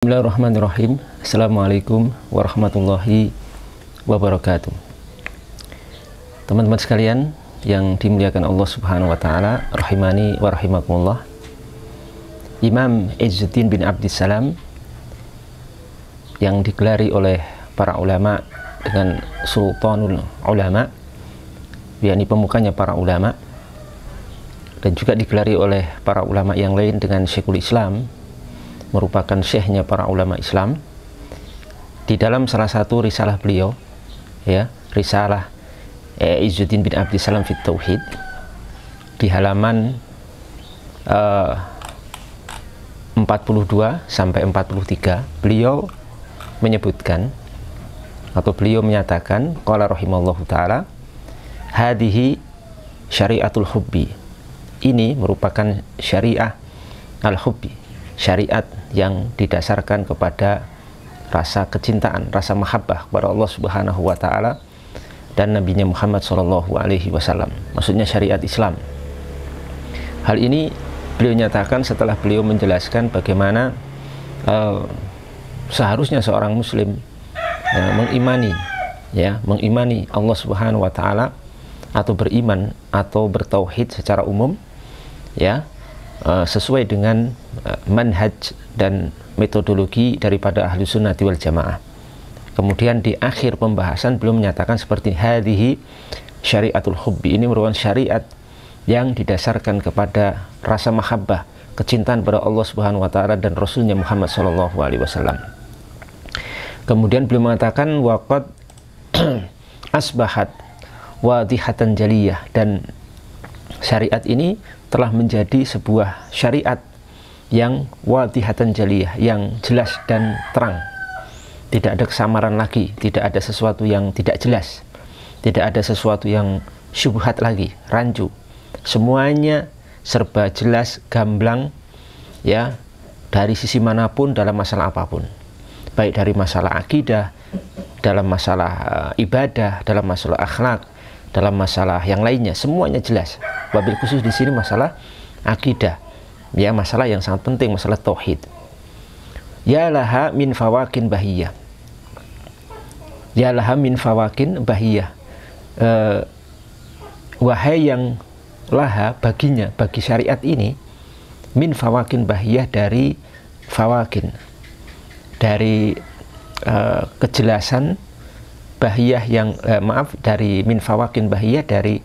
Bismillahirrahmanirrahim. Assalamualaikum warahmatullahi wabarakatuh. Teman-teman sekalian yang dimuliakan Allah Subhanahu wa taala, rahimani wa rahimakumullah. Imam Izzuddin bin Abdissalam yang digelari oleh para ulama dengan Sultanul Ulama, yakni pemukanya para ulama, dan juga digelari oleh para ulama yang lain dengan Syekhul Islam, merupakan syekhnya para ulama Islam. Di dalam salah satu risalah beliau, ya, risalah Izzuddin bin Abdissalam fit Tauhid, di halaman 42 sampai 43, beliau menyebutkan atau beliau menyatakan, qala rahimallahu taala, hadhihi syariatul hubbi. Ini merupakan syariah al-hubbi, syariat yang didasarkan kepada rasa kecintaan, rasa mahabbah kepada Allah Subhanahu wa taala dan Nabi-Nya Muhammad sallallahu alaihi wasallam. Maksudnya syariat Islam. Hal ini beliau nyatakan setelah beliau menjelaskan bagaimana seharusnya seorang muslim mengimani Allah Subhanahu wa taala, atau beriman atau bertauhid secara umum, ya, sesuai dengan manhaj dan metodologi daripada ahlu sunnati wal jamaah. Kemudian di akhir pembahasan belum menyatakan seperti hadhihi syariatul hubbi. Ini merupakan syariat yang didasarkan kepada rasa mahabbah, kecintaan pada Allah Subhanahu wa taala dan Rasulnya Muhammad sallallahu alaihi wasallam. Kemudian beliau mengatakan waqad asbahat wadihatan jaliyah, dan syariat ini telah menjadi sebuah syariat yang wadihatan jaliyah, yang jelas dan terang. Tidak ada kesamaran lagi, tidak ada sesuatu yang tidak jelas, tidak ada sesuatu yang syubhat lagi, rancu. Semuanya serba jelas, gamblang, ya, dari sisi manapun, dalam masalah apapun. Baik dari masalah akidah, dalam masalah ibadah, dalam masalah akhlak, dalam masalah yang lainnya, semuanya jelas. Wabil khusus di sini masalah akidah, ya, masalah yang sangat penting, masalah tauhid. Ya laha min fawakin bahiyah. Ya laha min fawakin bahiyah. Wahai yang laha, baginya, bagi syariat ini, min fawakin bahiyah, dari fawakin, dari kejelasan bahiyah yang dari min fawakin bahiyah, dari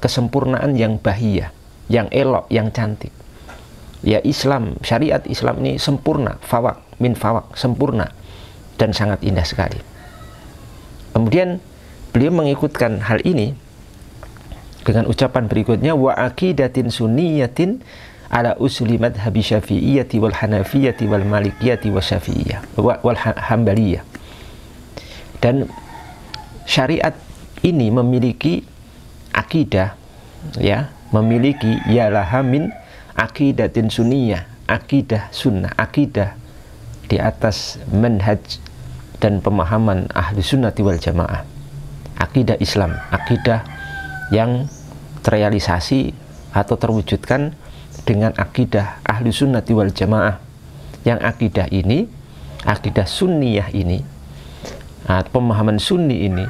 kesempurnaan yang bahiyah, yang elok, yang cantik. Ya, Islam, syariat Islam ini sempurna, fawak, min fawak, sempurna dan sangat indah sekali. Kemudian beliau mengikutkan hal ini dengan ucapan berikutnya, wa aqidatin sunniyatin ala usuli madhabi syafi'iyyati wal hanafiyyati wal malikiyati wa syafi'iyyah wal hambaliyah. Dan syariat ini memiliki akidah, ya, memiliki yalaha min akidatin sunniyah, akidah sunnah, akidah di atas manhaj dan pemahaman ahli sunnati wal jamaah, akidah Islam, akidah yang terrealisasi atau terwujudkan dengan akidah ahli sunnati wal jamaah, yang akidah ini, akidah sunniyah ini, pemahaman sunni ini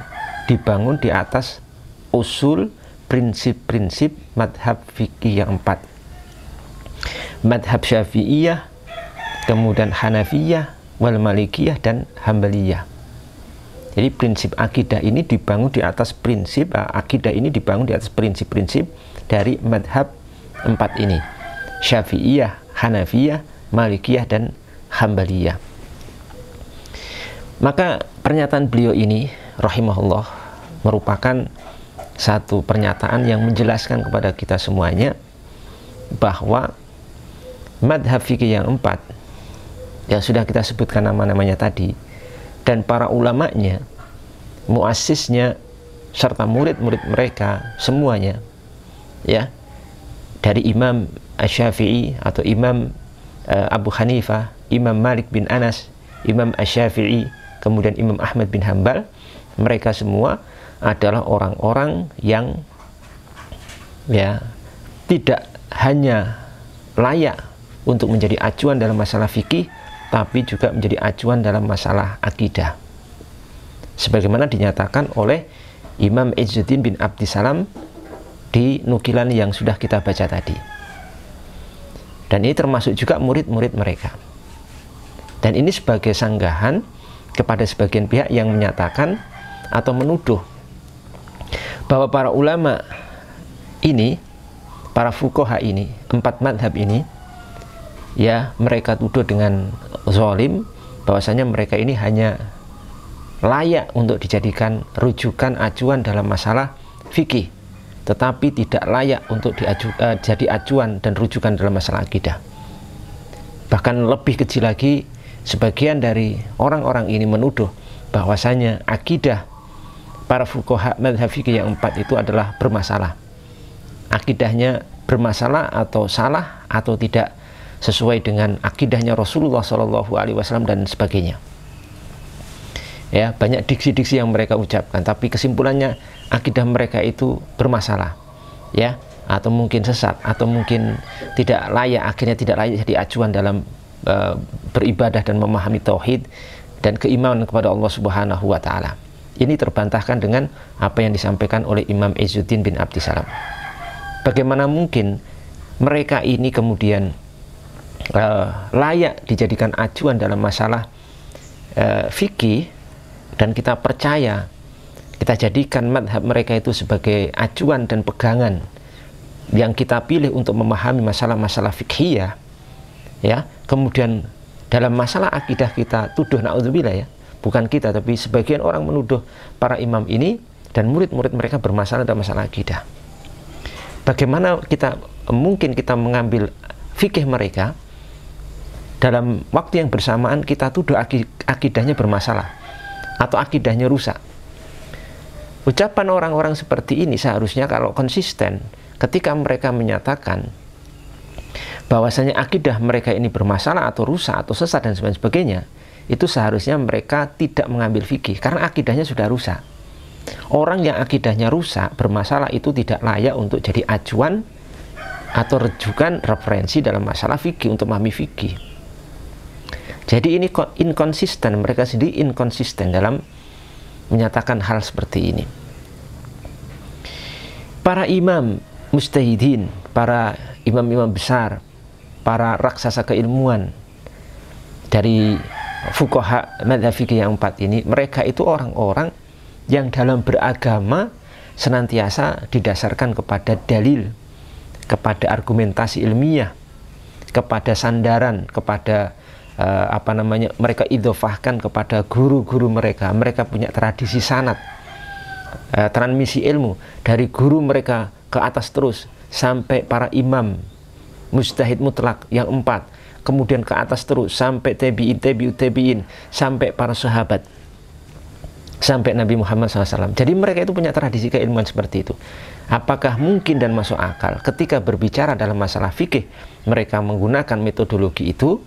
dibangun di atas usul, prinsip-prinsip madhab fikih yang 4. Madhab syafi'iyah, kemudian hanafiyah, wal malikiyah, dan hambaliyah. Jadi prinsip akidah ini dibangun di atas prinsip, akidah ini dibangun di atas prinsip-prinsip dari madhab 4 ini. Syafi'iyah, hanafiyah, malikiyah, dan hambaliyah. Maka pernyataan beliau ini rahimahullah merupakan satu pernyataan yang menjelaskan kepada kita semuanya bahwa madhab fikih yang 4 yang sudah kita sebutkan nama-namanya tadi, dan para ulamanya, muassisnya, serta murid-murid mereka semuanya, ya, dari Imam Asy-Syafi'i atau Imam Abu Hanifah, Imam Malik bin Anas, Imam Asy-Syafi'i, kemudian Imam Ahmad bin Hambal, mereka semua adalah orang-orang yang, ya, tidak hanya layak untuk menjadi acuan dalam masalah fikih, tapi juga menjadi acuan dalam masalah akidah, sebagaimana dinyatakan oleh Imam Izzuddin bin Abdissalam di nukilan yang sudah kita baca tadi. Dan ini termasuk juga murid-murid mereka. Dan ini sebagai sanggahan kepada sebagian pihak yang menyatakan atau menuduh bahwa para ulama ini, para fuqaha ini, 4 madhab ini, ya, mereka tuduh dengan zalim bahwasanya mereka ini hanya layak untuk dijadikan rujukan acuan dalam masalah fikih, tetapi tidak layak untuk jadi acuan dan rujukan dalam masalah akidah. Bahkan lebih kecil lagi, sebagian dari orang-orang ini menuduh bahwasanya akidah para fuqaha madhab fikih yang 4 itu adalah bermasalah. Akidahnya bermasalah atau salah atau tidak sesuai dengan akidahnya Rasulullah SAW dan sebagainya. Ya, banyak diksi-diksi yang mereka ucapkan, tapi kesimpulannya akidah mereka itu bermasalah, ya, atau mungkin sesat, atau mungkin tidak layak, akhirnya tidak layak jadi acuan dalam beribadah dan memahami tauhid dan keimanan kepada Allah Subhanahu wa taala. Ini terbantahkan dengan apa yang disampaikan oleh Imam Izzuddin bin Abdissalam. Bagaimana mungkin mereka ini kemudian layak dijadikan acuan dalam masalah fikih, dan kita percaya, kita jadikan madhab mereka itu sebagai acuan dan pegangan yang kita pilih untuk memahami masalah-masalah fikhiyah, ya. Kemudian dalam masalah akidah kita tuduh, na'udzubillah, ya, bukan kita tapi sebagian orang menuduh para imam ini dan murid-murid mereka bermasalah dalam masalah akidah. Bagaimana mungkin kita mengambil fikih mereka, dalam waktu yang bersamaan kita tuduh akidahnya bermasalah atau akidahnya rusak. Ucapan orang-orang seperti ini seharusnya kalau konsisten ketika mereka menyatakan bahwasanya akidah mereka ini bermasalah atau rusak atau sesat dan sebagainya, itu seharusnya mereka tidak mengambil fikih karena akidahnya sudah rusak. Orang yang akidahnya rusak, bermasalah, itu tidak layak untuk jadi acuan atau rujukan referensi dalam masalah fikih untuk memahami fikih. Jadi ini inkonsisten, mereka sendiri inkonsisten dalam menyatakan hal seperti ini. Para imam mujtahidin, para imam-imam besar, para raksasa keilmuan dari fuqaha madzhab fikih yang 4 ini, mereka itu orang-orang yang dalam beragama senantiasa didasarkan kepada dalil, kepada argumentasi ilmiah, kepada sandaran, kepada mereka idhofahkan kepada guru-guru mereka. Mereka punya tradisi sanad, transmisi ilmu dari guru mereka ke atas terus sampai para imam mujtahid mutlak yang 4, kemudian ke atas terus sampai tabi'in, sampai para sahabat, sampai Nabi Muhammad SAW. Jadi mereka itu punya tradisi keilmuan seperti itu. Apakah mungkin dan masuk akal ketika berbicara dalam masalah fikih mereka menggunakan metodologi itu,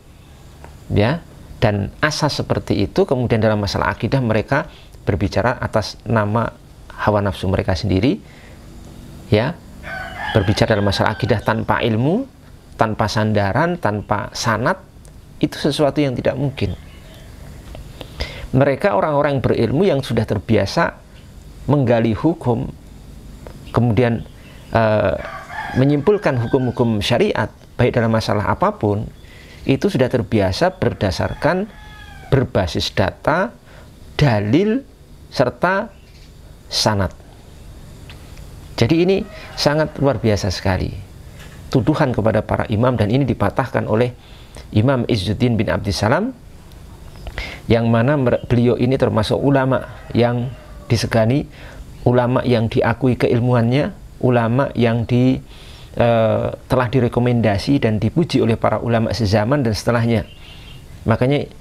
ya, dan asas seperti itu, kemudian dalam masalah akidah mereka berbicara atas nama hawa nafsu mereka sendiri, ya, berbicara dalam masalah akidah tanpa ilmu, tanpa sandaran, tanpa sanad, itu sesuatu yang tidak mungkin. Mereka orang-orang berilmu yang sudah terbiasa menggali hukum, kemudian menyimpulkan hukum-hukum syariat, baik dalam masalah apapun, itu sudah terbiasa berdasarkan berbasis data, dalil, serta sanad. Jadi ini sangat luar biasa sekali tuduhan kepada para imam, dan ini dipatahkan oleh Imam Izzuddin bin Abdissalam, yang mana beliau ini termasuk ulama yang disegani, ulama yang diakui keilmuannya, ulama yang telah direkomendasi dan dipuji oleh para ulama sezaman dan setelahnya. Makanya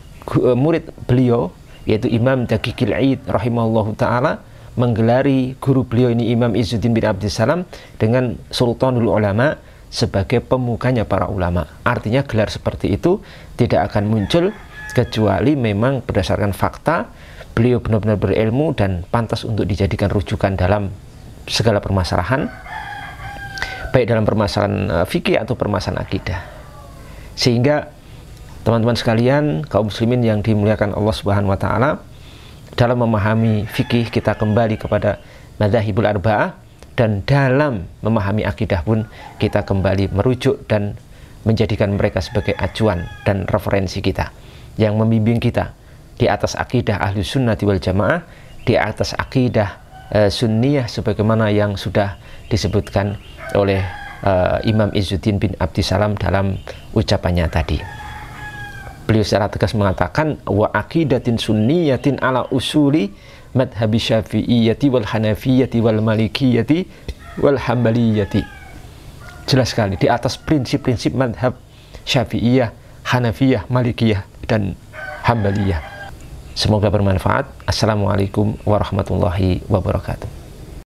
murid beliau yaitu Imam Daqiqil Aid rahimahullahu ta'ala menggelari guru beliau ini Imam Izzuddin bin Abdissalam dengan Sultanul Ulama, sebagai pemukanya para ulama. Artinya gelar seperti itu tidak akan muncul kecuali memang berdasarkan fakta beliau benar-benar berilmu dan pantas untuk dijadikan rujukan dalam segala permasalahan, baik dalam permasalahan fikih atau permasalahan akidah. Sehingga Teman-teman sekalian, kaum muslimin yang dimuliakan Allah Subhanahu wa taala, dalam memahami fikih kita kembali kepada madzhabul arba'ah, dan dalam memahami akidah pun kita kembali merujuk dan menjadikan mereka sebagai acuan dan referensi kita yang membimbing kita di atas akidah ahli sunnati wal jamaah, di atas akidah sunniyah sebagaimana yang sudah disebutkan oleh Imam Izzuddin bin Abdissalam dalam ucapannya tadi. Beliau secara tegas mengatakan wa aqidatin sunniyatin ala usuli madhabi syafi'iyyati wal hanafiyyati wal malikiyyati wal hambaliyati. Jelas sekali di atas prinsip-prinsip madhab syafi'iyah, hanafiyah, malikiyah dan hambaliyah. Semoga bermanfaat. Assalamualaikum warahmatullahi wabarakatuh.